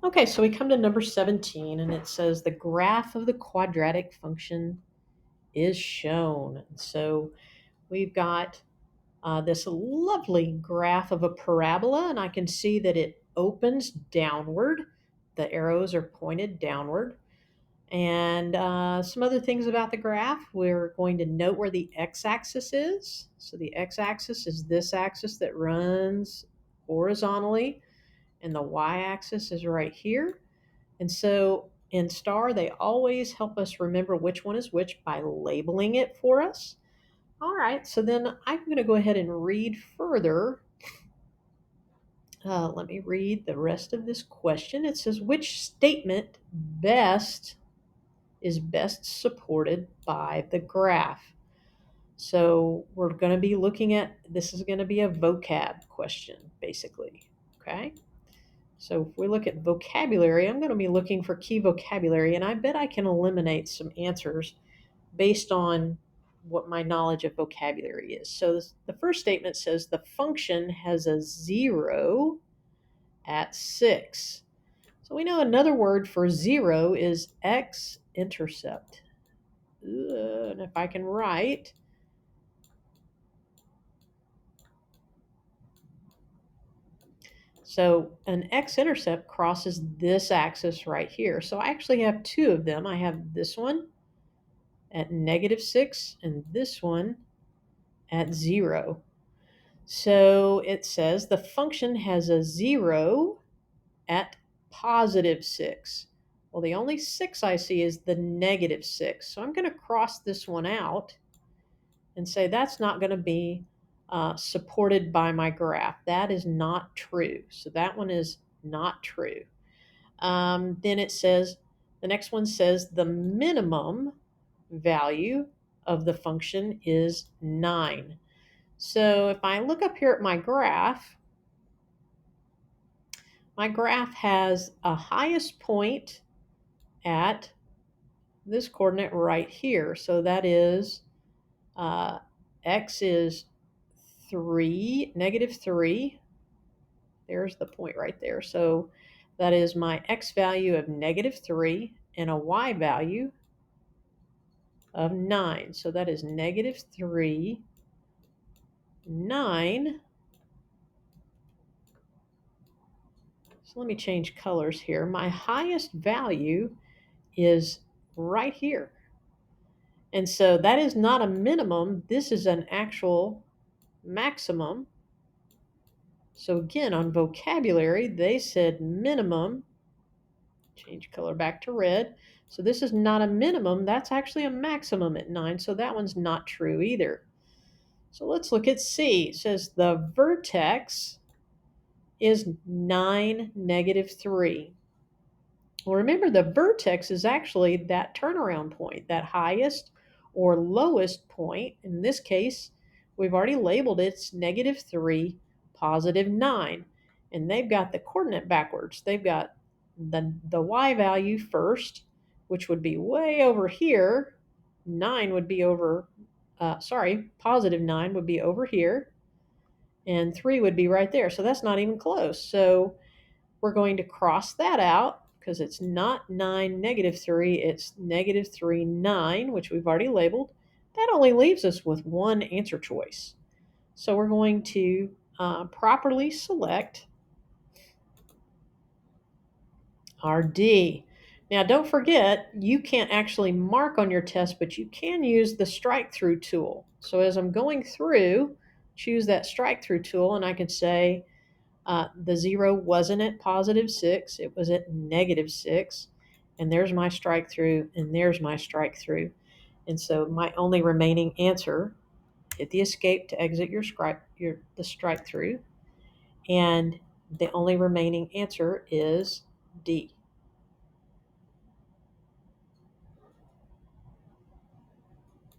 Okay, so we come to number 17, and it says the graph of the quadratic function is shown. So we've got this lovely graph of a parabola, and I can see that it opens downward. The arrows are pointed downward. And some other things about the graph, we're going to note where the x-axis is. So the x-axis is this axis that runs horizontally, and the y-axis is right here. And so in Staar, they always help us remember which one is which by labeling it for us. All right, so then I'm going to go ahead and read further. Let me read the rest of this question. It says, which statement is best supported by the graph? So we're going to be looking at, this is going to be a vocab question, basically. Okay. So if we look at vocabulary, I'm going to be looking for key vocabulary, and I bet I can eliminate some answers based on what my knowledge of vocabulary is. So the first statement says the function has a 0 at 6. So we know another word for 0 is x-intercept. And if I can write, so an x-intercept crosses this axis right here. So I actually have two of them. I have this one at -6 and this one at 0. So it says the function has a 0 at +6. Well, the only 6 I see is the -6. So I'm going to cross this one out and say that's not going to be supported by my graph. That is not true. So that one is not true. Then it says, the next one says the minimum value of the function is 9. So if I look up here at my graph has a highest point at this coordinate right here. So that is x is 3, -3. There's the point right there. So that is my x value of -3 and a y value of 9. So that is -3, 9. So let me change colors here. My highest value is right here. And so that is not a minimum. This is an actual maximum. So again, on vocabulary, they said minimum. Change color back to red. So this is not a minimum. That's actually a maximum at 9. So that one's not true either. So let's look at C. It says the vertex is 9, -3. Well, remember, the vertex is actually that turnaround point, that highest or lowest point. In this case, we've already labeled it, it's -3, +9. And they've got the coordinate backwards. They've got the y value first, which would be way over here. 9 would be over, +9 would be over here. And 3 would be right there. So that's not even close. So we're going to cross that out because it's not 9, -3, it's -3, 9, which we've already labeled. That only leaves us with one answer choice. So we're going to properly select our D. Now, don't forget, you can't actually mark on your test, but you can use the strike through tool. So as I'm going through, choose that strike through tool, and I can say, the 0 wasn't at +6, it was at -6. And there's my strike through, and there's my strike through. And so my only remaining answer, hit the escape to exit the strike through. And the only remaining answer is D.